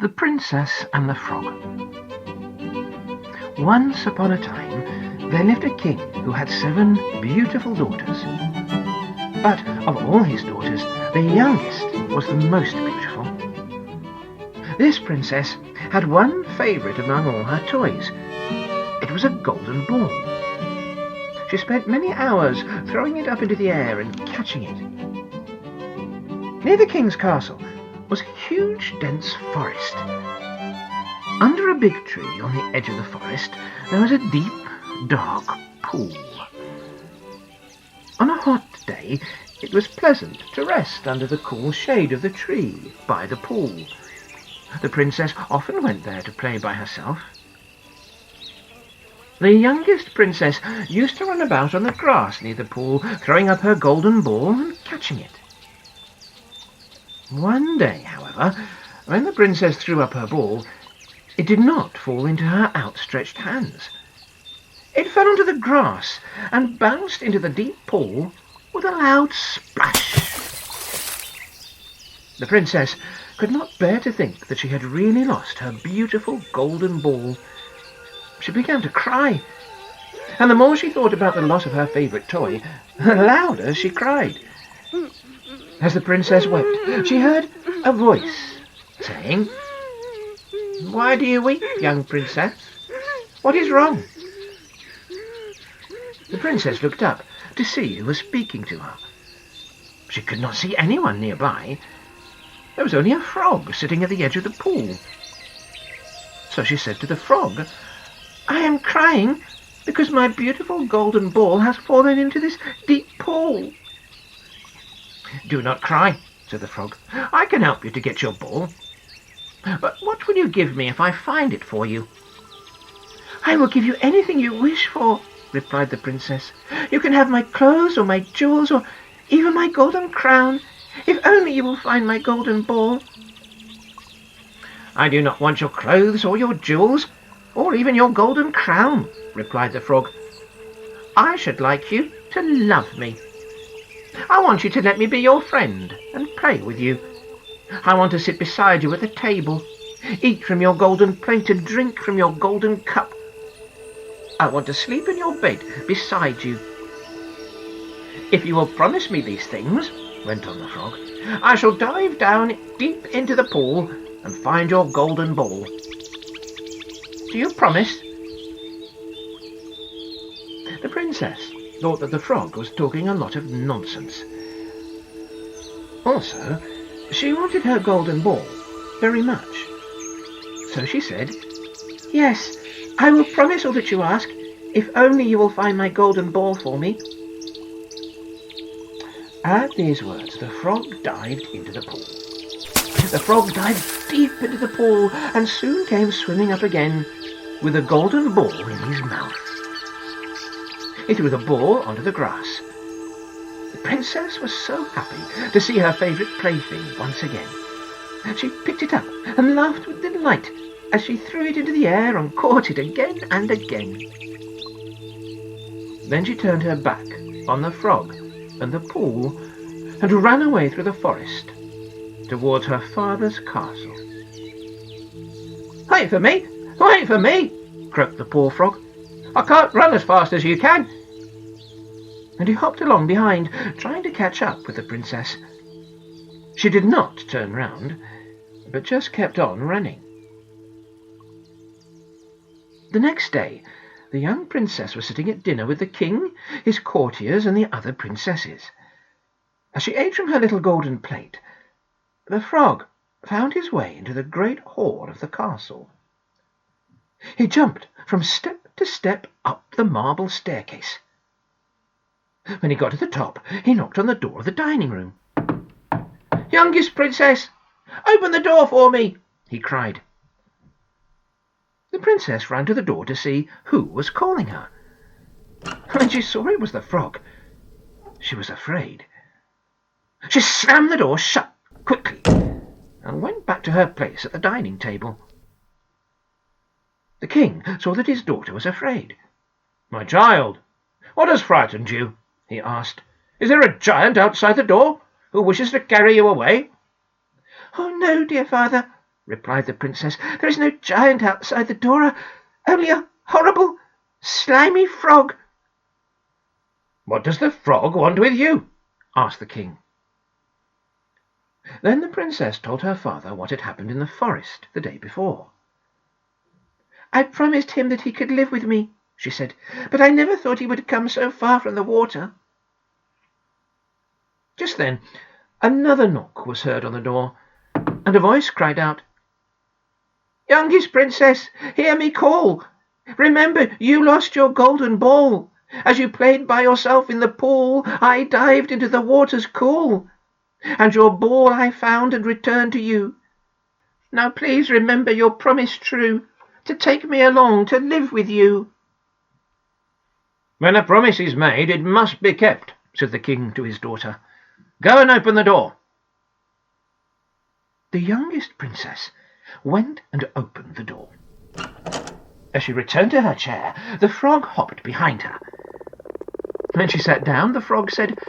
The Princess and the Frog. Once upon a time there lived a king who had 7 beautiful daughters. But of all his daughters, the youngest was the most beautiful. This princess had one favourite among all her toys. It was a golden ball. She spent many hours throwing it up into the air and catching it. Near the king's castle was a huge, dense forest. Under a big tree on the edge of the forest there was a deep, dark pool. On a hot day it was pleasant to rest under the cool shade of the tree by the pool. The princess often went there to play by herself. The youngest princess used to run about on the grass near the pool, throwing up her golden ball and catching it. One day, however, when the princess threw up her ball, it did not fall into her outstretched hands. It fell onto the grass and bounced into the deep pool with a loud splash. The princess could not bear to think that she had really lost her beautiful golden ball. She began to cry, and the more she thought about the loss of her favourite toy, the louder she cried. As the princess wept, she heard a voice saying, "Why do you weep, young princess? What is wrong?" The princess looked up to see who was speaking to her. She could not see anyone nearby. There was only a frog sitting at the edge of the pool. So she said to the frog, "I am crying because my beautiful golden ball has fallen into this deep pool." "Do not cry," said the frog. "I can help you to get your ball. But what will you give me if I find it for you?" "I will give you anything you wish for," replied the princess. "You can have my clothes or my jewels or even my golden crown, if only you will find my golden ball." "I do not want your clothes or your jewels, or even your golden crown," replied the frog. "I should like you to love me. I want you to let me be your friend and play with you. I want to sit beside you at the table, eat from your golden plate and drink from your golden cup. I want to sleep in your bed beside you. If you will promise me these things," went on the frog, "I shall dive down deep into the pool and find your golden ball. Do you promise?" The princess thought that the frog was talking a lot of nonsense. Also, she wanted her golden ball very much. So she said, "Yes, I will promise all that you ask, if only you will find my golden ball for me." At these words, the frog dived into the pool. The frog dived deep into the pool and soon came swimming up again with a golden ball in his mouth. He threw the ball onto the grass. The princess was so happy to see her favourite plaything once again. She picked it up and laughed with delight as she threw it into the air and caught it again and again. Then she turned her back on the frog and the pool and ran away through the forest towards her father's castle. "Wait for me! Wait for me!" croaked the poor frog. "I can't run as fast as you can." And he hopped along behind, trying to catch up with the princess. She did not turn round, but just kept on running. The next day, the young princess was sitting at dinner with the king, his courtiers, and the other princesses. As she ate from her little golden plate, the frog found his way into the great hall of the castle. He jumped from step to step up the marble staircase. When he got to the top, he knocked on the door of the dining room. "Youngest princess, open the door for me!" he cried. The princess ran to the door to see who was calling her. When she saw it was the frog, she was afraid. She slammed the door shut quickly and went back to her place at the dining table. The king saw that his daughter was afraid. "My child, what has frightened you?" he asked. "Is there a giant outside the door who wishes to carry you away?" "Oh, no, dear father," replied the princess. "There is no giant outside the door, only a horrible, slimy frog." "What does the frog want with you?" asked the king. Then the princess told her father what had happened in the forest the day before. "I promised him that he could live with me," she said, "but I never thought he would come so far from the water." Just then another knock was heard on the door, and a voice cried out, "Youngest princess, hear me call. Remember, you lost your golden ball. As you played by yourself in the pool, I dived into the waters cool, and your ball I found and returned to you. Now please remember your promise true, to take me along to live with you." "When a promise is made, it must be kept," said the king to his daughter. "Go and open the door." The youngest princess went and opened the door. As she returned to her chair, the frog hopped behind her. When she sat down, the frog said,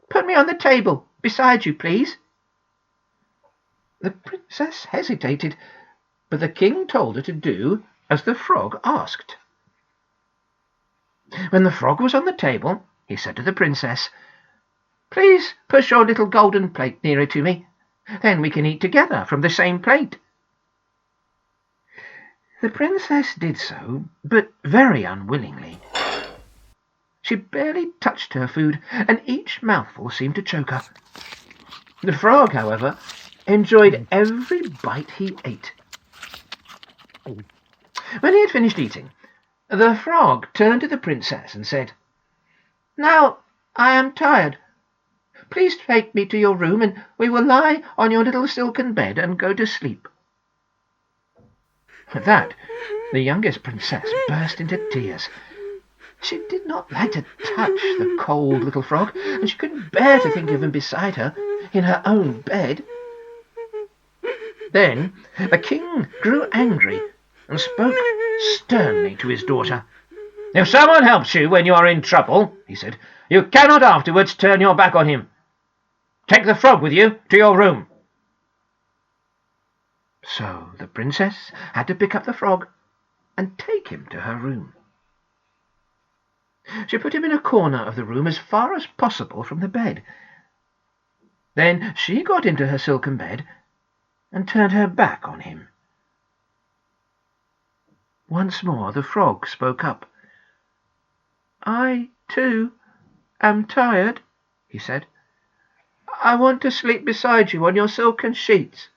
"Put me on the table beside you, please." The princess hesitated, but the king told her to do as the frog asked. When the frog was on the table, he said to the princess, "Please push your little golden plate nearer to me. Then we can eat together from the same plate." The princess did so, but very unwillingly. She barely touched her food, and each mouthful seemed to choke her. The frog, however, enjoyed every bite he ate. When he had finished eating, the frog turned to the princess and said, "Now I am tired. Please take me to your room, and we will lie on your little silken bed and go to sleep." At that, the youngest princess burst into tears. She did not like to touch the cold little frog, and she couldn't bear to think of him beside her in her own bed. Then the king grew angry and spoke sternly to his daughter. "If someone helps you when you are in trouble," he said, "you cannot afterwards turn your back on him. Take the frog with you to your room." So the princess had to pick up the frog and take him to her room. She put him in a corner of the room as far as possible from the bed. Then she got into her silken bed and turned her back on him. Once more the frog spoke up. "I, too, am tired," he said. "I want to sleep beside you on your silken sheets.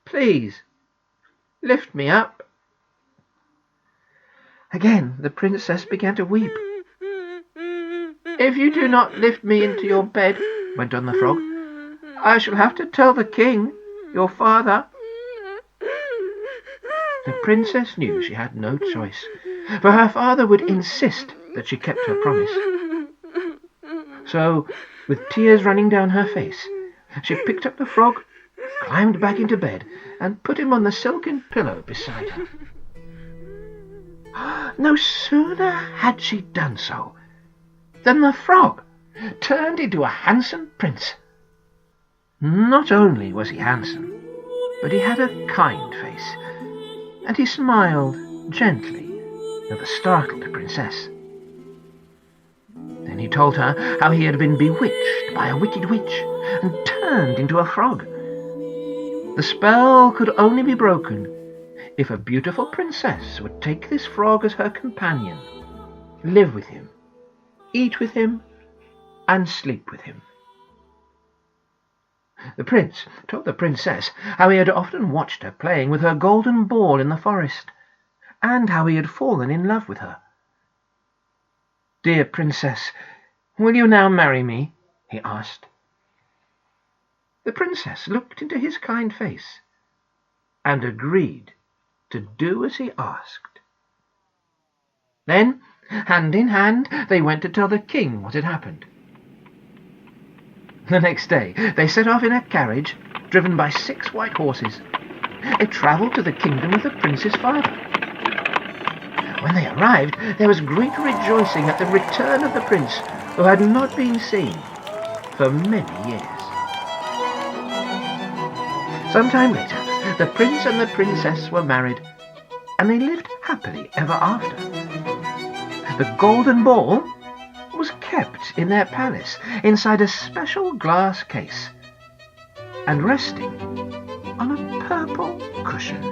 Please, lift me up." Again the princess began to weep. "If you do not lift me into your bed," went on the frog, "I shall have to tell the king, your father." The princess knew she had no choice, for her father would insist that she kept her promise. So, with tears running down her face, she picked up the frog, climbed back into bed, and put him on the silken pillow beside her. No sooner had she done so than the frog turned into a handsome prince. Not only was he handsome, but he had a kind face, and he smiled gently at the startled princess. Then he told her how he had been bewitched by a wicked witch and turned into a frog. The spell could only be broken if a beautiful princess would take this frog as her companion, live with him, eat with him, and sleep with him. The prince told the princess how he had often watched her playing with her golden ball in the forest, and how he had fallen in love with her. "Dear princess, will you now marry me?" he asked. The princess looked into his kind face and agreed to do as he asked. Then, hand in hand, they went to tell the king what had happened. The next day they set off in a carriage driven by 6 white horses. They travelled to the kingdom of the prince's father. When they arrived, there was great rejoicing at the return of the prince, who had not been seen for many years. Some time later, the prince and the princess were married, and they lived happily ever after. The golden ball was kept in their palace inside a special glass case and resting on a purple cushion.